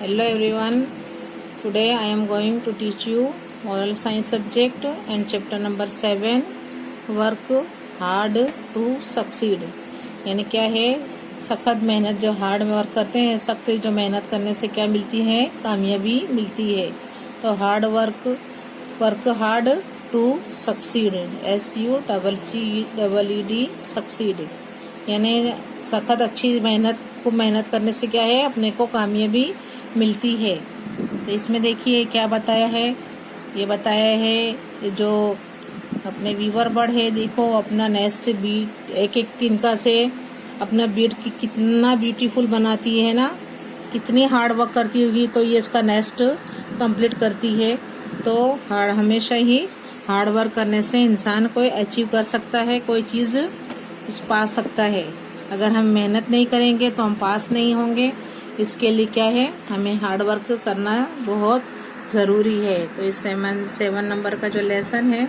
Hello everyone. Today I am going to teach you moral science subject and chapter number 7 work hard to succeed. यानी क्या है, सख्त मेहनत, जो hard work करते हैं, सख्त जो मेहनत करने से क्या मिलती है, कामयाबी मिलती है। तो hard work hard to succeed, SUCCED succeed, यानी सख्त अच्छी मेहनत, खूब मेहनत करने से क्या है, अपने को कामयाबी मिलती है। तो इसमें देखिए क्या बताया है, ये बताया है जो अपने वीवर बर्ड है, देखो अपना नेस्ट बीट एक एक तिनका से अपना बीट की कितना ब्यूटीफुल बनाती है ना, कितनी हार्ड वर्क करती होगी तो ये इसका नेस्ट कंप्लीट करती है। तो हमेशा ही हार्ड वर्क करने से इंसान कोई अचीव कर सकता है, कोई चीज पा सकता है। अगर हम मेहनत नहीं करेंगे तो हम पास नहीं होंगे। इसके लिए क्या है, हमें हार्ड वर्क करना बहुत जरूरी है। तो इस 7 नंबर का जो लेसन है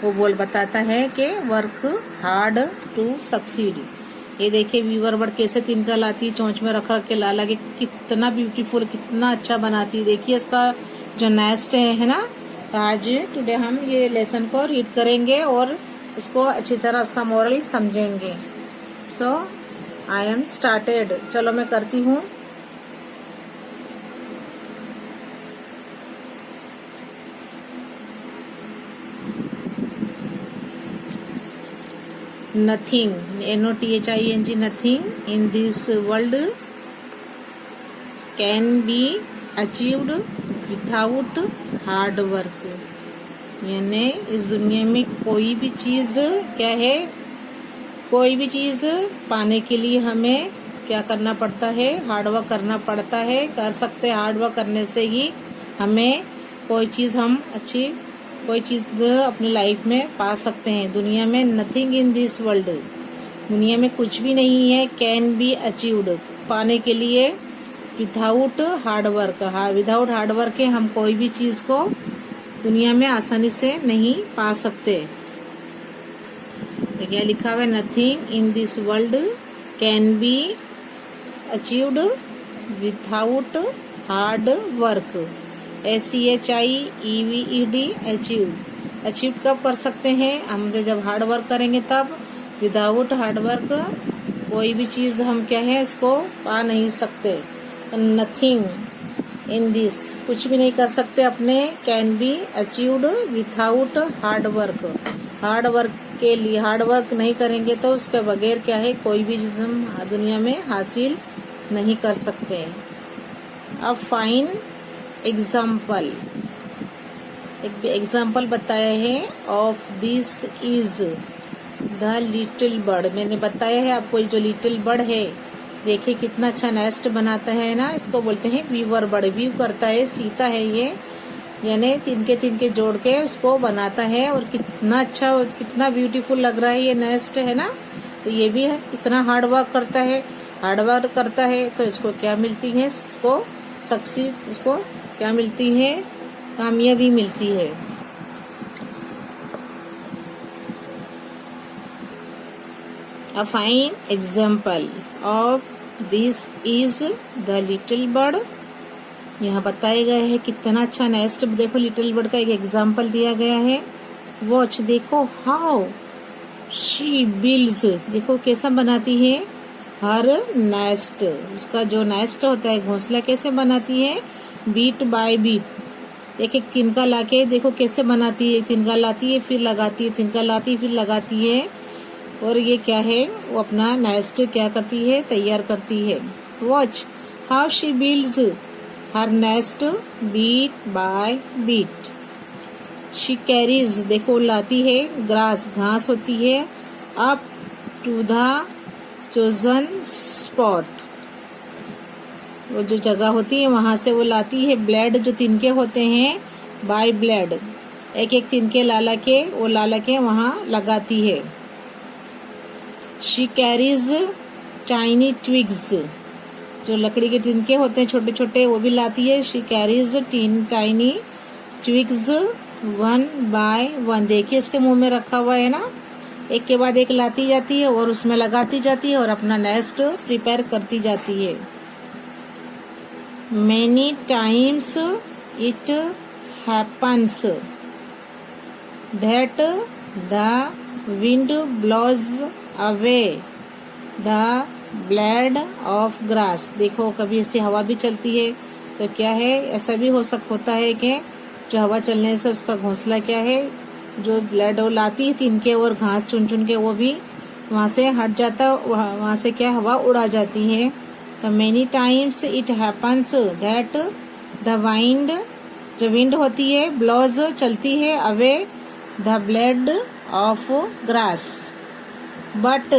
वो बताता है कि वर्क हार्ड टू सक्सीड। ये देखिए वीवर बर्ड कैसे तिनका लाती, चोंच में रख के ला के कितना ब्यूटीफुल, कितना अच्छा बनाती। देखिए इसका जो नेस्ट है ना। तो आज टुडे हम ये लेसन को रीड करेंगे और इसको अच्छी तरह उसका मोरल समझेंगे। सो आई एम स्टार्टेड, चलो मैं करती हूँ। Nothing, NOTHING, nothing in this world can be achieved without hard work। यानी इस दुनिया में कोई भी चीज क्या है, कोई भी चीज पाने के लिए हमें क्या करना पड़ता है, हार्ड वर्क करना पड़ता है। कर सकते हैं, हार्ड वर्क करने से ही हमें कोई चीज, हम अच्छी कोई चीज अपनी लाइफ में पा सकते हैं। दुनिया में नथिंग इन दिस वर्ल्ड, दुनिया में कुछ भी नहीं है, कैन बी अचीव्ड, पाने के लिए, without hard work, without hard work के हम कोई भी चीज को दुनिया में आसानी से नहीं पा सकते। तो क्या लिखा हुआ है, nothing in this world can be achieved without hard work, SEHIEVED, achieve कब कर सकते हैं, हम जब हार्ड वर्क करेंगे तब। विदाउट हार्ड वर्क कोई भी चीज हम क्या है, इसको पा नहीं सकते। नथिंग इन दिस, कुछ भी नहीं कर सकते अपने, can be achieved without hard work, hard work के लिए हार्ड वर्क नहीं करेंगे तो उसके बगैर क्या है, कोई भी चीज हम दुनिया में हासिल नहीं कर सकते। अब फाइन एग्जाम्पल, एक एग्जाम्पल बताया है of this is the little bird. मैंने बताया है आपको, जो लिटिल बर्ड है देखिए कितना अच्छा नेस्ट बनाता है ना, इसको बोलते हैं वीवर बर्ड। वीव करता है, सीता है ये, यानी तिनके जोड़ के उसको बनाता है। और कितना अच्छा और कितना ब्यूटीफुल लग रहा है ये नेस्ट है ना। तो ये भी है, कितना हार्ड वर्क करता है, हार्ड वर्क करता है तो इसको क्या मिलती है, इसको सक्सीड, इसको क्या मिलती है, कामयाबी मिलती है। A fine example of this is the little bird। यहाँ बताया गया है कितना अच्छा नेस्ट, देखो लिटिल बर्ड का एक एग्जाम्पल दिया गया है। वॉच, देखो हाउ शी बिल्ड्स, देखो कैसा बनाती है हर नेस्ट, उसका जो नेस्ट होता है, घोंसला कैसे बनाती है, बीट बाय बीट, एक एक तिनका लाके देखो कैसे बनाती है। तिनका लाती है फिर लगाती है, तिनका लाती है फिर लगाती है। और ये क्या है, वो अपना नेस्ट क्या करती है, तैयार करती है। Watch how she builds her nest beat by beat. She carries, देखो लाती है ग्रास, घास होती है, up to the chosen spot, वो जो जगह होती है वहां से वो लाती है। ब्लेड, जो तिनके होते हैं, बाय ब्लेड, एक एक तिनके ला के वहां लगाती है। शी कैरीज टाइनी ट्विग्स, जो लकड़ी के तिनके होते हैं छोटे छोटे, वो भी लाती है। She carries tiny twigs one by one, देखिए इसके मुंह में रखा हुआ है ना, एक के बाद एक लाती जाती है और उसमें लगाती जाती है और अपना नेस्ट प्रिपेयर करती जाती है। many times it happens that the wind blows away the blade of grass। देखो कभी ऐसी हवा भी चलती है तो क्या है, ऐसा भी होता है कि जो हवा चलने से उसका घोंसला क्या है, जो ब्लेड वो लाती है तिनके और घास चुन चुन के वो भी वहां से हट जाता, वहां से क्या हवा उड़ा जाती है। तो many times it happens that the wind, जो विंड होती है, ब्लोज चलती है, away the blade of grass, but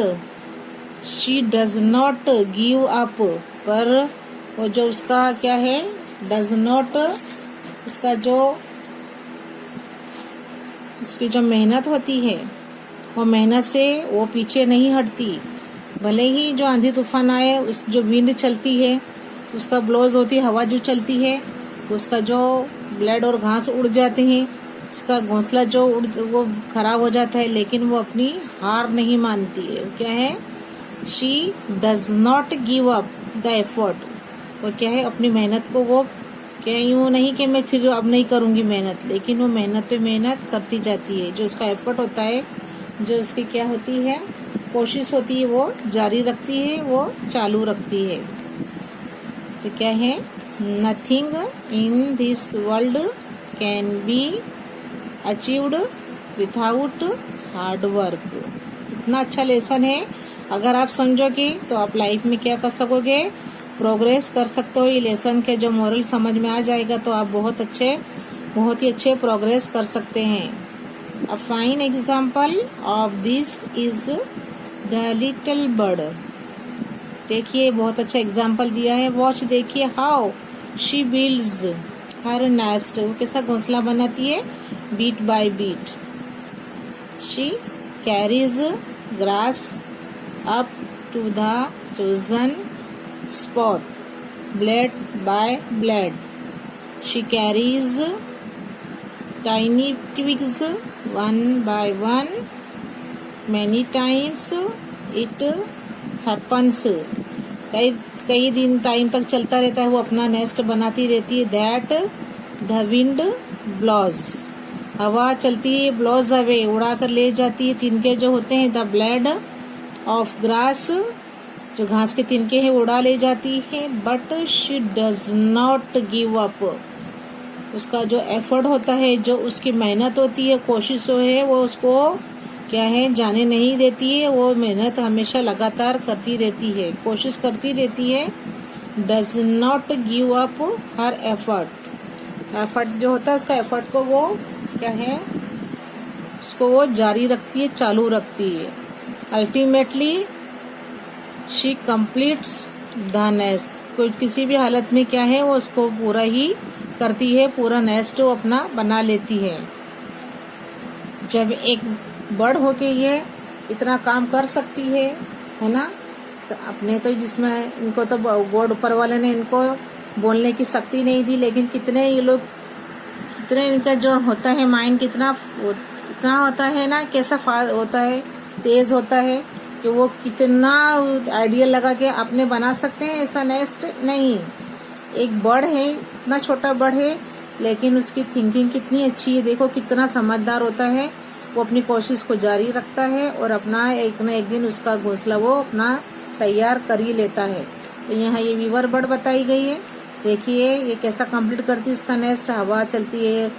she does not give up. पर वो जो उसका क्या है, डज नॉट, उसका जो उसकी जो मेहनत होती है वो मेहनत से वो पीछे नहीं हटती। भले ही जो आंधी तूफान आए, उस जो विंड चलती है, उसका ब्लोज होती है, हवा जो चलती है, उसका जो ब्लेड और घास उड़ जाते हैं, उसका घोंसला जो वो खराब हो जाता है, लेकिन वो अपनी हार नहीं मानती है। क्या है, she does not give up the effort. वो क्या है, अपनी मेहनत को वो क्या यूं नहीं कि मैं फिर अब नहीं करूंगी मेहनत, लेकिन वो मेहनत पे मेहनत करती जाती है। जो उसका एफर्ट होता है, जो उसकी क्या होती है, कोशिश होती है, वो जारी रखती है, वो चालू रखती है। तो क्या है, nothing in this world can be achieved without hard work. इतना अच्छा लेसन है, अगर आप समझोगे तो आप लाइफ में क्या कर सकोगे, प्रोग्रेस कर सकते हो। ये लेसन के जो मोरल समझ में आ जाएगा तो आप बहुत ही अच्छे प्रोग्रेस कर सकते हैं। A fine example of this is the little bird. देखिए बहुत अच्छा एग्जाम्पल दिया है। वॉच, देखिए how she builds her nest. वो कैसा घोंसला बनाती है, beat by beat. She carries grass up to the chosen spot, blade by blade. She carries tiny twigs one by one. Many times it happens. कई दिन time तक चलता रहता है, वो अपना नेस्ट बनाती रहती है। That the wind blows, हवा चलती है, blows away, उड़ा कर ले जाती है। तिनके जो होते हैं, the blade of grass, जो घास के तिनके हैं, उड़ा ले जाती है। But she does not give up, उसका जो एफर्ट होता है, जो उसकी मेहनत होती है, कोशिश है, वो उसको क्या है, जाने नहीं देती है। वो मेहनत हमेशा लगातार करती रहती है, कोशिश करती रहती है। Does not give up her effort जो होता है, उसका एफर्ट को वो क्या है, उसको वो जारी रखती है, चालू रखती है। Ultimately she completes the nest, कोई किसी भी हालत में क्या है, वो उसको पूरा ही करती है, पूरा नेस्ट वो अपना बना लेती है। जब एक बर्ड होके ये इतना काम कर सकती है ना, तो अपने तो जिसमें इनको तो गॉड ऊपर वाले ने इनको बोलने की शक्ति नहीं दी, लेकिन कितने ये लोग, कितने इनका जो होता है माइंड, कितना होता है ना, कैसा होता है, तेज होता है कि वो कितना आइडिया लगा के अपने बना सकते हैं ऐसा नेस्ट। नहीं, एक बर्ड है, इतना छोटा बर्ड है, लेकिन उसकी थिंकिंग कितनी अच्छी है। देखो कितना समझदार होता है, वो अपनी कोशिश को जारी रखता है और अपना एक न एक दिन उसका घोंसला वो अपना तैयार कर ही लेता है। तो यहाँ ये वीवर बर्ड बताई गई है। देखिए ये कैसा कंप्लीट करती है इसका नेस्ट। हवा चलती है,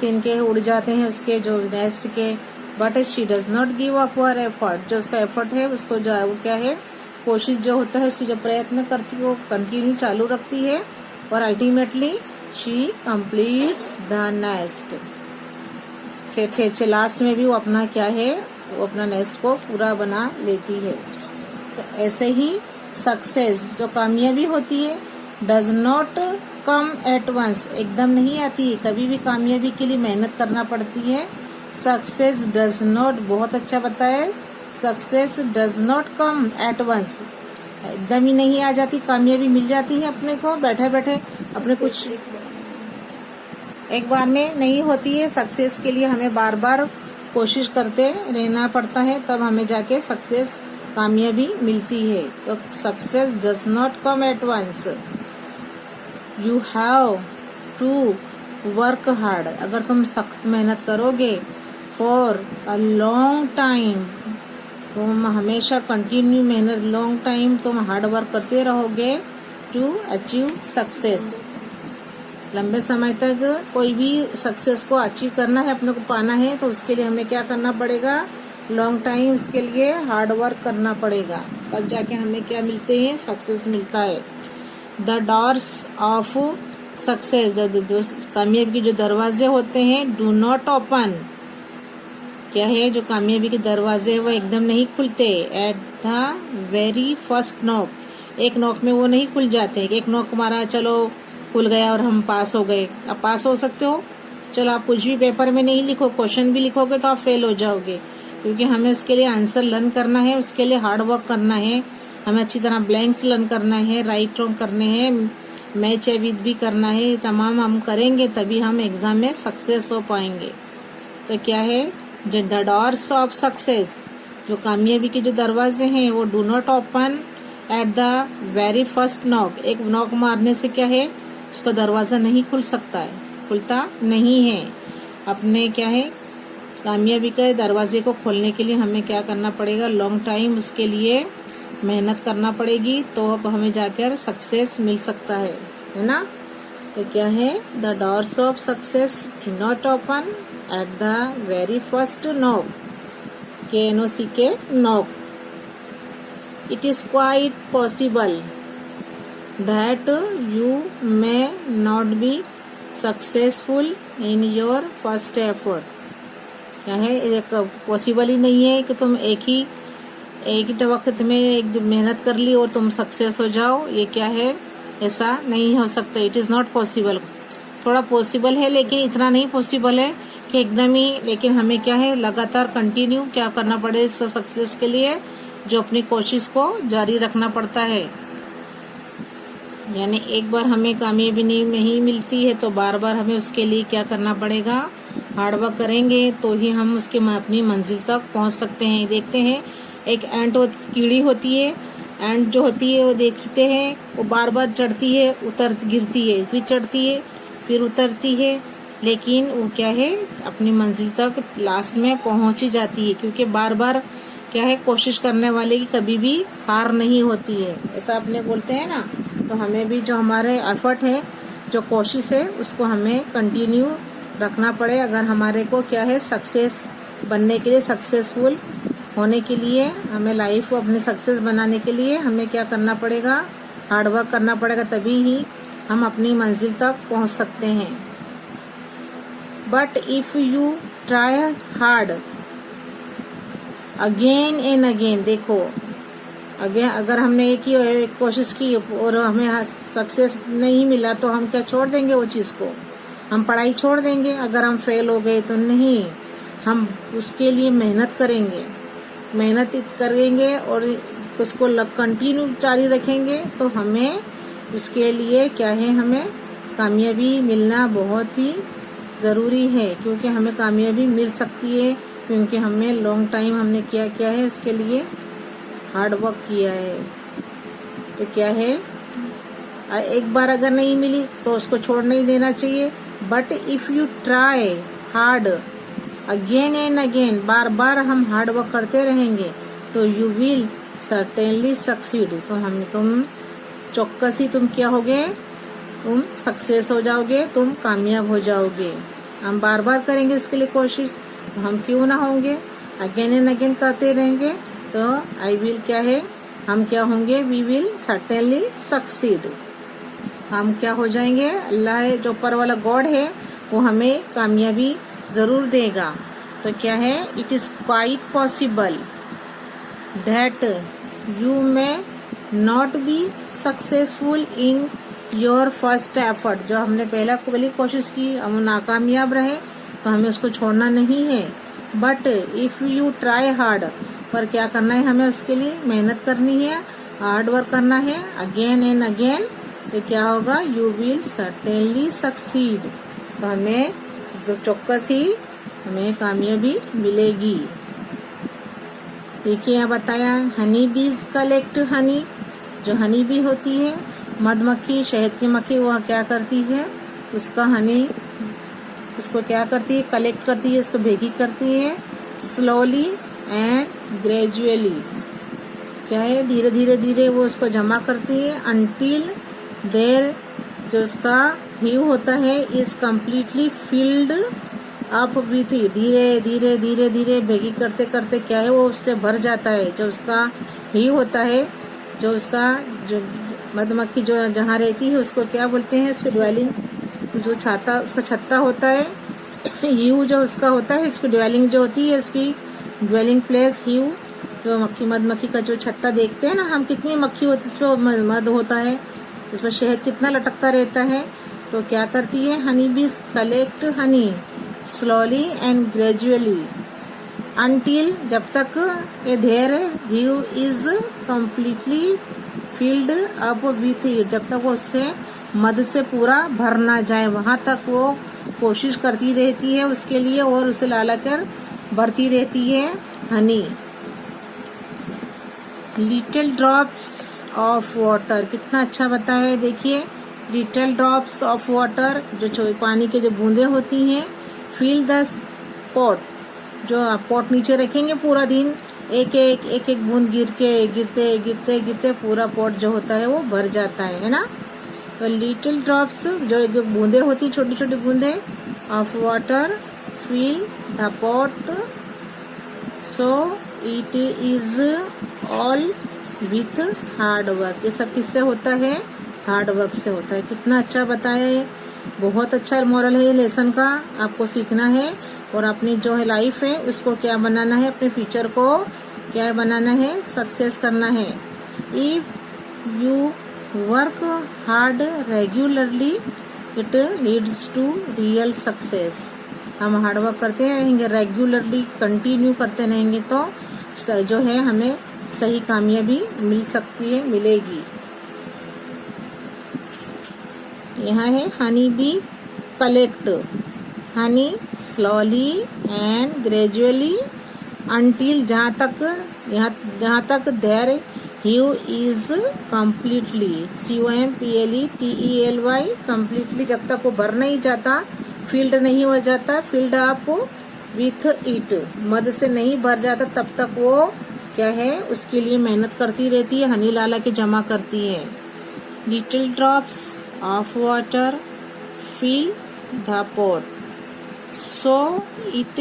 तिनके उड़ जाते हैं उसके जो नेस्ट के, but she does not give up her effort. जो उसका एफर्ट है, उसको जो वो क्या है, कोशिश जो होता है, उसकी जो प्रयत्न करती है, वो कंटिन्यू चालू रखती है और ultimately she completes the nest. Last में भी वो अपना क्या है, वो अपना नेस्ट को पूरा बना लेती है। तो ऐसे ही सक्सेस, जो कामयाबी होती है, does not come at once, एकदम नहीं आती। कभी भी कामयाबी के लिए मेहनत करना पड़ती है। सक्सेस डज नॉट, बहुत अच्छा बताया, success does not come at once, एकदम ही नहीं आ जाती। कामयाबी मिल जाती है अपने को बैठे बैठे, अपने कुछ एक बार में नहीं होती है। सक्सेस के लिए हमें बार बार कोशिश करते रहना पड़ता है, तब हमें जाके सक्सेस, कामयाबी मिलती है। तो success does not come at once. You have to work hard, अगर तुम सख्त मेहनत करोगे, फॉर अ लॉन्ग टाइम, तुम हमेशा कंटिन्यू मेहनत, लॉन्ग टाइम तुम हार्ड वर्क करते रहोगे, टू अचीव सक्सेस, लंबे समय तक कोई भी सक्सेस को अचीव करना है, अपने को पाना है, तो उसके लिए हमें क्या करना पड़ेगा, लॉन्ग टाइम उसके लिए हार्ड वर्क करना पड़ेगा, तब जाके हमें क्या मिलते हैं, सक्सेस मिलता है। द डोर्स ऑफ सक्सेस, जो कामयाबी के जो दरवाजे होते हैं, डू नॉट ओपन, क्या है, जो कामयाबी के दरवाजे हैं वो एकदम नहीं खुलते, at the very first knock, एक नॉक में वो नहीं खुल जाते, एक नॉक मारा चलो खुल गया और हम पास हो गए। आप पास हो सकते हो, चलो आप कुछ भी पेपर में नहीं लिखो, क्वेश्चन भी लिखोगे तो आप फेल हो जाओगे, क्योंकि हमें उसके लिए आंसर लर्न करना है, उसके लिए हार्ड वर्क करना है, हमें अच्छी तरह ब्लैंक्स लर्न करना है, राइट रॉन्ग करने हैं, मैच विद भी करना है, तमाम हम करेंगे तभी हम एग्जाम में सक्सेस हो पाएंगे। तो क्या है, द डोर्स ऑफ सक्सेस, जो कामयाबी के जो दरवाजे हैं वो do not open at the very first knock, एक नॉक मारने से क्या है, उसका दरवाजा नहीं खुल सकता है, खुलता नहीं है। अपने क्या है, कामयाबी के दरवाजे को खोलने के लिए हमें क्या करना पड़ेगा, लॉन्ग टाइम उसके लिए मेहनत करना पड़ेगी, तो अब हमें जाकर सक्सेस मिल सकता है ना। तो क्या है, the doors of success do not open at the very first knock, KNOCK knock, it is quite possible that you may not be successful in your first effort, क्या है, एक पॉसिबल ही नहीं है कि तुम एक ही वक्त में एक मेहनत कर ली और तुम सक्सेस हो जाओ, ये क्या है, ऐसा नहीं हो सकता, इट इज नॉट पॉसिबल, थोड़ा पॉसिबल है लेकिन इतना नहीं पॉसिबल है कि एकदम ही, लेकिन हमें क्या है, लगातार कंटिन्यू क्या करना पड़े इस सक्सेस के लिए, जो अपनी कोशिश को जारी रखना पड़ता है, यानी एक बार हमें कामयाबी नहीं मिलती है तो बार बार हमें उसके लिए क्या करना पड़ेगा, हार्ड वर्क करेंगे तो ही हम उसके अपनी मंजिल तक पहुंच सकते हैं। देखते हैं, एक कीड़ी होती है, एंट जो होती है वो देखते हैं, वो बार बार चढ़ती है, गिरती है, फिर चढ़ती है, फिर उतरती है, लेकिन वो क्या है, अपनी मंजिल तक लास्ट में पहुंच ही जाती है, क्योंकि बार बार क्या है, कोशिश करने वाले की कभी भी हार नहीं होती है, ऐसा अपने बोलते हैं ना। तो हमें भी जो हमारे एफर्ट है, जो कोशिश है, उसको हमें कंटिन्यू रखना पड़े, अगर हमारे को क्या है, सक्सेस बनने के लिए, सक्सेसफुल होने के लिए, हमें लाइफ को अपने सक्सेस बनाने के लिए हमें क्या करना पड़ेगा, हार्ड वर्क करना पड़ेगा, तभी ही हम अपनी मंजिल तक पहुंच सकते हैं। But if you try hard again and again, देखो अगर हमने एक कोशिश की और हमें सक्सेस नहीं मिला तो हम क्या छोड़ देंगे, वो चीज को हम पढ़ाई छोड़ देंगे, अगर हम फेल हो गए तो नहीं, हम उसके लिए मेहनत करेंगे और उसको कंटिन्यू जारी रखेंगे, तो हमें उसके लिए क्या है, हमें कामयाबी मिलना बहुत ही जरूरी है, क्योंकि हमें कामयाबी मिल सकती है क्योंकि हमें लॉन्ग टाइम हमने क्या किया है, उसके लिए हार्ड वर्क किया है। तो क्या है, एक बार अगर नहीं मिली तो उसको छोड़ नहीं देना चाहिए, but if you try hard again and again, बार बार हम हार्ड वर्क करते रहेंगे तो यू विल सर्टेनली सक्सीड, तो तुम चौकस ही तुम क्या होगे, तुम सक्सेस हो जाओगे, तुम कामयाब हो जाओगे। हम बार बार करेंगे उसके लिए कोशिश, तो हम क्यों ना होंगे, अगेन एंड अगेन करते रहेंगे तो आई विल क्या है, हम क्या होंगे, वी विल सर्टेनली सक्सीड, हम क्या हो जाएंगे, अल्लाह जो ऊपर वाला गॉड है वो हमें कामयाबी जरूर देगा। तो क्या है, it is quite possible that you may not be successful in your first effort, जो हमने पहली कोशिश की हम नाकामयाब रहे तो हमें उसको छोड़ना नहीं है, but if you try hard, पर क्या करना है, हमें उसके लिए मेहनत करनी है, हार्ड वर्क करना है अगेन एंड अगेन, तो क्या होगा, यू विल सर्टेनली सक्सीड, तो हमें चौकस ही हमें कामयाबी मिलेगी। देखिए यहाँ बताया, हनी बीज कलेक्ट हनी, जो हनी बी होती है मधुमक्खी, शहद की मक्खी, वह क्या करती है, उसका हनी, उसको क्या करती है, कलेक्ट करती है, उसको भेगी करती है, स्लोली एंड ग्रेजुअली, क्या है, धीरे धीरे धीरे वो उसको जमा करती है, अंटिल देर, जो उसका हीव होता है, is completely filled up with, धीरे धीरे धीरे धीरे भेगी करते करते क्या है, वो उससे भर जाता है। जो उसका हीव होता है, जो उसका, जो मधुमक्खी जो जहाँ रहती है उसको क्या बोलते हैं, उसको ड्वेलिंग, जो छाता, उसका छत्ता होता है, हीव जो उसका होता है, इसकी ड्वेलिंग जो होती है, उसकी ड्वेलिंग प्लेस हीव, जो मधुमक्खी का जो छत्ता देखते हैं ना हम, कितनी मक्खी होती है, उस पर मध होता है, उस पर शहद कितना लटकता रहता है। तो क्या करती है, honey bees collect honey slowly and gradually until, जब तक a there hive is completely filled up with it, जब तक वो उससे मध से पूरा भर ना जाए, वहां तक वो कोशिश करती रहती है उसके लिए, और उसे ला कर भरती रहती है Honey. Little drops of water, कितना अच्छा बताया है, देखिए, लिटिल ड्रॉप्स ऑफ वाटर, जो पानी के जो बूंदे होती हैं, फिल द पॉट, जो आप पॉट नीचे रखेंगे पूरा दिन, एक एक बूंद गिरते गिरते गिरते पूरा पॉट जो होता है वो भर जाता है ना। तो लिटिल ड्रॉप्स, जो बूंदे होती, छोटी छोटी बूंदे, of water fill the pot, so it is all with hard work, ये सब किससे होता है, हार्ड वर्क से होता है। कितना अच्छा बताया है, बहुत अच्छा मोरल है ये लेसन का, आपको सीखना है और अपनी जो है लाइफ है उसको क्या बनाना है, अपने फ्यूचर को क्या बनाना है, सक्सेस करना है। If you work hard regularly it leads to real success, हम हार्ड वर्क करते रहेंगे, रेगुलरली कंटिन्यू करते रहेंगे तो जो है हमें सही कामयाबी मिल सकती है, मिलेगी। यहाँ है honey bee collect honey slowly and gradually until, जहाँ तक their hive is completely, COMPLETELY, completely, जब तक वो भर नहीं जाता, फील्ड नहीं हो जाता, फील्ड अप विथ इट, मद से नहीं भर जाता, तब तक वो क्या है, उसके लिए मेहनत करती रहती है, हनी लाला के जमा करती है। Little drops of water fill the pot, so it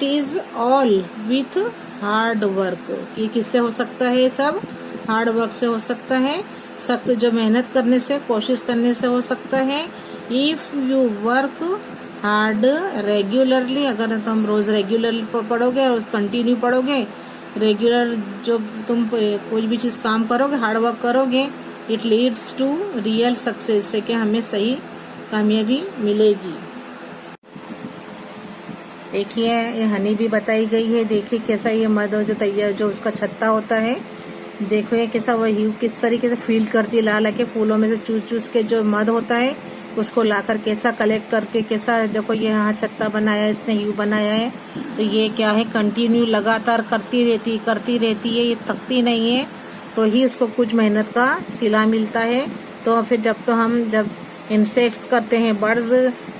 is all with hard work, ये किससे हो सकता है, सब हार्ड वर्क से हो सकता है, सख्त जो मेहनत करने से, कोशिश करने से हो सकता है। If you work hard regularly, अगर तुम रोज रेगुलर पढ़ोगे और कंटिन्यू पढ़ोगे, रेगुलर जो तुम कोई भी चीज काम करोगे, हार्ड वर्क करोगे, it leads to real success, से कि हमें सही कामयाबी मिलेगी। देखिए ये हनी भी बताई गई है, देखिए कैसा ये मध जो तैयार, जो उसका छत्ता होता है, देखो ये कैसा वो हीव किस तरीके से फील करती है, ला के फूलों में से चूस चूस के जो मध होता है उसको लाकर कैसा कलेक्ट करके, कैसा देखो ये यहाँ छत्ता बनाया है, इसने हीव बनाया है, तो ये क्या है, कंटिन्यू लगातार करती रहती है, ये थकती नहीं है, तो ही उसको कुछ मेहनत का सिला मिलता है। तो फिर जब इंसेक्ट्स करते हैं, बर्ड्स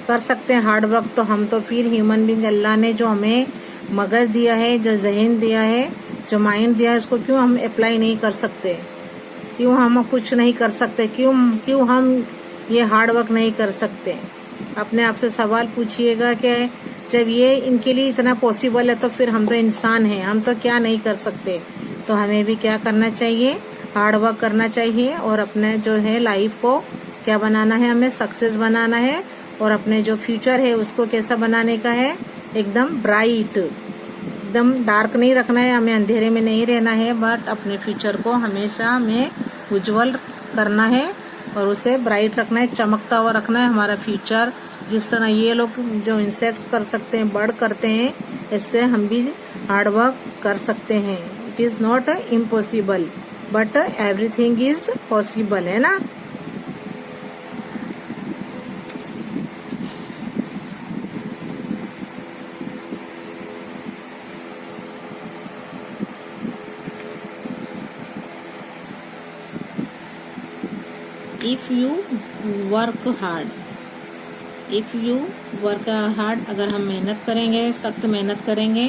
कर सकते हैं हार्ड वर्क, तो हम तो फिर ह्यूमन बीइंग, अल्लाह ने जो हमें मगज दिया है, जो जहन दिया है, जो माइंड दिया है, उसको क्यों हम अप्लाई नहीं कर सकते, क्यों हम कुछ नहीं कर सकते, क्यों हम ये हार्ड वर्क नहीं कर सकते। अपने आप से सवाल पूछिएगा कि जब ये इनके लिए इतना पॉसिबल है तो फिर हम तो इंसान हैं, हम तो क्या नहीं कर सकते। तो हमें भी क्या करना चाहिए, हार्ड वर्क करना चाहिए और अपने जो है लाइफ को क्या बनाना है, हमें सक्सेस बनाना है और अपने जो फ्यूचर है उसको कैसा बनाने का है, एकदम ब्राइट, एकदम डार्क नहीं रखना है, हमें अंधेरे में नहीं रहना है, बट अपने फ्यूचर को हमेशा हमें उज्जवल करना है और उसे ब्राइट रखना है, चमकता हुआ रखना है हमारा फ्यूचर। जिस तरह ये लोग जो इंसेक्ट्स कर सकते हैं, बर्ड करते हैं, इससे हम भी हार्ड वर्क कर सकते हैं। It is not impossible but everything is possible, है ना। If you work hard, if you work hard, अगर हम मेहनत करेंगे, सख्त मेहनत करेंगे,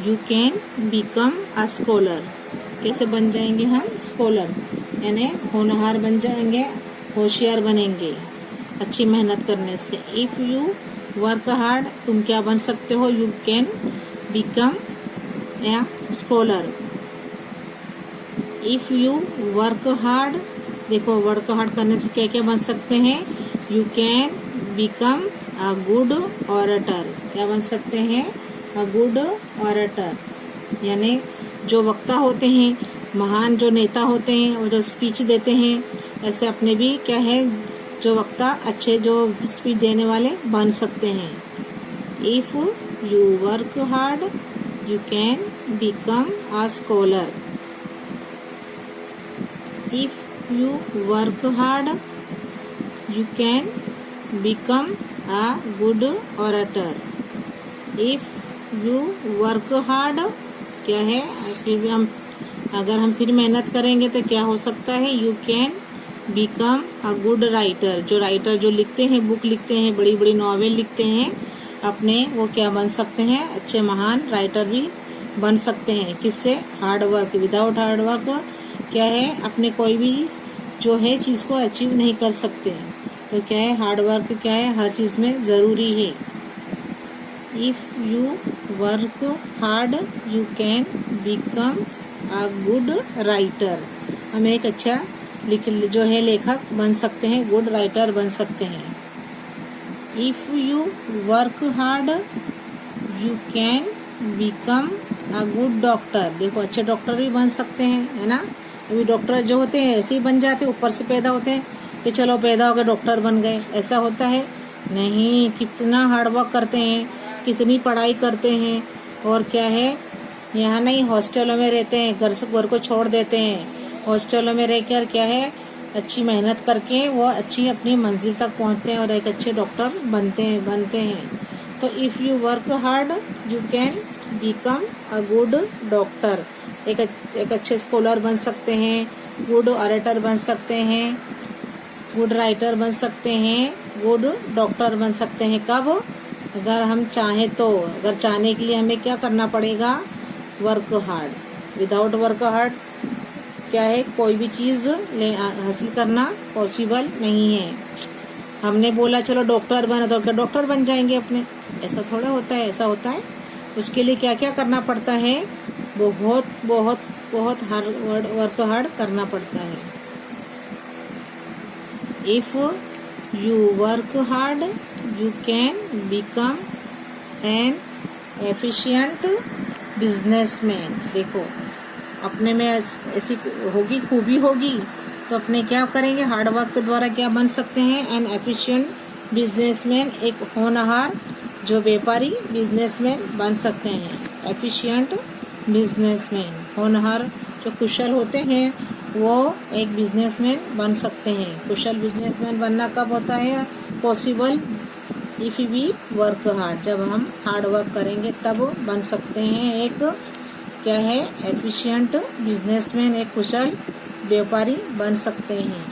you can become a scholar, कैसे बन जाएंगे हम स्कॉलर, यानी होनहार बन जाएंगे, होशियार बनेंगे अच्छी मेहनत करने से। इफ यू वर्क हार्ड, तुम क्या बन सकते हो, you can become a scholar. If you work hard, देखो वर्क हार्ड करने से क्या क्या बन सकते हैं, you can become a good orator, क्या बन सकते हैं, अ गुड ऑरेटर, यानी जो वक्ता होते हैं, महान जो नेता होते हैं और जो स्पीच देते हैं, ऐसे अपने भी क्या है जो वक्ता अच्छे जो स्पीच देने वाले बन सकते हैं। If you work hard you can become a scholar. If you work hard you can become a good orator. If you work hard क्या है, फिर भी हम अगर हम फिर मेहनत करेंगे तो क्या हो सकता है, you can become a good writer, जो राइटर जो लिखते हैं, बुक लिखते हैं, बड़ी बड़ी नॉवेल लिखते हैं अपने, वो क्या बन सकते हैं, अच्छे महान राइटर भी बन सकते हैं। किससे, hard work. Without hard work क्या है, अपने कोई भी जो है चीज को अचीव नहीं कर सकते, तो क्या है हार्ड वर्क क्या है, हर चीज में जरूरी है। If you work hard you can become a good writer, हम एक अच्छा जो है लेखक बन सकते हैं, गुड राइटर बन सकते हैं। If you work hard you can become a good doctor, देखो अच्छे डॉक्टर भी बन सकते हैं, है ना। अभी डॉक्टर जो होते हैं ऐसे ही बन जाते, ऊपर से पैदा होते हैं कि चलो पैदा होकर डॉक्टर बन गए, ऐसा होता है नहीं। कितना हार्ड वर्क करते हैं, कितनी पढ़ाई करते हैं, और क्या है यहाँ नहीं, हॉस्टलों में रहते हैं, घर को छोड़ देते हैं, हॉस्टलों में रहकर क्या है अच्छी मेहनत करके वो अच्छी अपनी मंजिल तक पहुंचते हैं और एक अच्छे डॉक्टर बनते हैं। तो if you work hard you can become a good doctor, एक अच्छे स्कॉलर बन सकते हैं, गुड ऑरेटर बन सकते हैं, गुड राइटर बन सकते हैं, गुड डॉक्टर बन सकते हैं। कब, अगर हम चाहें तो। अगर चाहने के लिए हमें क्या करना पड़ेगा, work hard. Without work hard क्या है, कोई भी चीज हासिल करना पॉसिबल नहीं है। हमने बोला चलो डॉक्टर बना तो क्या डॉक्टर बन जाएंगे अपने, ऐसा थोड़ा होता है, ऐसा होता है। उसके लिए क्या क्या करना पड़ता है, बहुत बहुत बहुत वर्क हार्ड करना पड़ता है। If you work hard you can become an efficient businessman. देखो अपने में ऐसी होगी, खूबी होगी, तो अपने क्या करेंगे, हार्ड वर्क के द्वारा क्या बन सकते हैं, एन एफिशिएंट बिजनेसमैन, एक होनहार जो व्यापारी बिजनेसमैन बन सकते हैं। एफिशिएंट बिजनेसमैन, होनहार जो कुशल होते हैं वो एक बिजनेसमैन बन सकते हैं। कुशल बिजनेसमैन बनना कब होता है, possible if we work hard, जब हम हार्ड वर्क करेंगे तब बन सकते हैं एक क्या है, एफिशिएंट बिजनेसमैन, एक कुशल व्यापारी बन सकते हैं।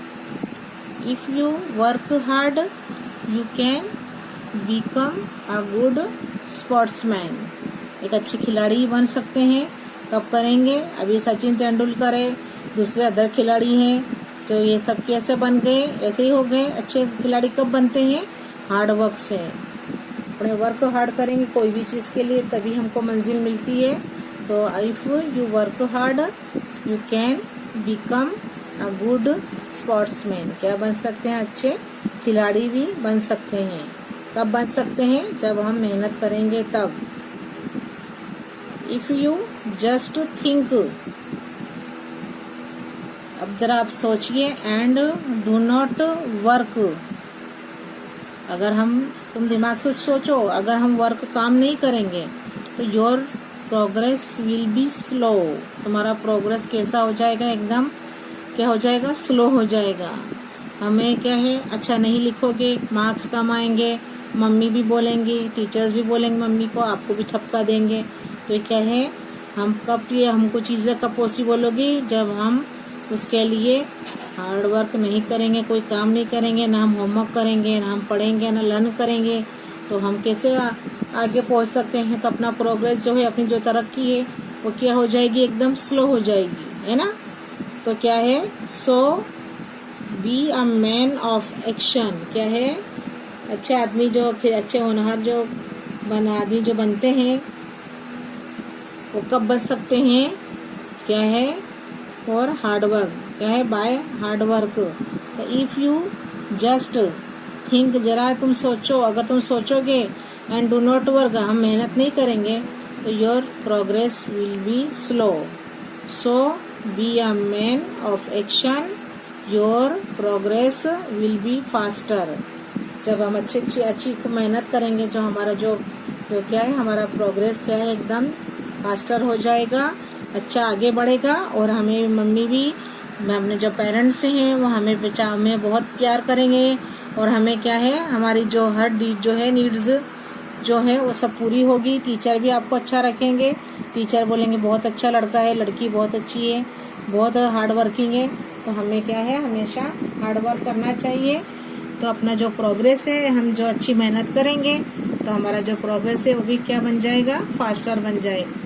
If you work hard you can become a good sportsman, एक अच्छे खिलाड़ी बन सकते हैं। कब करेंगे, अभी सचिन तेंदुलकर है, दूसरे अदर खिलाड़ी हैं, तो ये सब कैसे बन गए, ऐसे ही हो गए अच्छे खिलाड़ी। कब बनते हैं, हार्ड वर्क से। अपने वर्क हार्ड करेंगे कोई भी चीज के लिए तभी हमको मंजिल मिलती है। तो if you work hard you can become a good sportsman, क्या बन सकते हैं, अच्छे खिलाड़ी भी बन सकते हैं। कब बन सकते हैं, जब हम मेहनत करेंगे तब। इफ यू जस्ट थिंक, अब जरा आप सोचिए, एंड डू नॉट वर्क, अगर तुम दिमाग से सोचो, अगर हम वर्क काम नहीं करेंगे तो your progress will be slow, तुम्हारा प्रोग्रेस कैसा हो जाएगा, एकदम क्या हो जाएगा, स्लो हो जाएगा। हमें क्या है, अच्छा नहीं लिखोगे मार्क्स कम आएंगे, मम्मी भी बोलेंगी, टीचर्स भी बोलेंगे मम्मी को, आपको भी ठपका देंगे। तो क्या है, हम कब ये हमको चीजें कब पॉसिबल होगी, जब हम उसके लिए हार्ड वर्क नहीं करेंगे, कोई काम नहीं करेंगे, ना हम होमवर्क करेंगे, ना हम पढ़ेंगे, ना लर्न करेंगे, तो हम कैसे आगे पहुंच सकते हैं। तो अपना प्रोग्रेस जो है, अपनी जो तरक्की है वो क्या हो जाएगी, एकदम स्लो हो जाएगी, है ना। तो क्या है, so be a man of action. क्या है, अच्छे आदमी जो, अच्छे होनहार जो आदमी जो बनते हैं वो कब बन सकते हैं, क्या है, फॉर हार्ड वर्क। क्या है, by hard work. If you just think, जरा तुम सोचो, अगर तुम सोचोगे, एंड डू नॉट वर्क, हम मेहनत नहीं करेंगे, तो your progress will be slow. So be a man of action, your progress will be faster. जब हम अच्छी मेहनत करेंगे, जो हमारा जो क्या है, हमारा प्रोग्रेस क्या है, एकदम फास्टर हो जाएगा, अच्छा आगे बढ़ेगा। और हमें मम्मी भी, हमने जो पेरेंट्स हैं वो हमें बहुत प्यार करेंगे, और हमें क्या है, हमारी जो हर जो है नीड्स जो है वो सब पूरी होगी। टीचर भी आपको अच्छा रखेंगे, टीचर बोलेंगे बहुत अच्छा लड़का है, लड़की बहुत अच्छी है, बहुत हार्ड वर्किंग है। तो हमें क्या है, हमेशा हार्ड वर्क करना चाहिए। तो अपना जो प्रोग्रेस है, हम जो अच्छी मेहनत करेंगे तो हमारा जो प्रोग्रेस है वो भी क्या बन जाएगा, फास्टर बन जाएगा।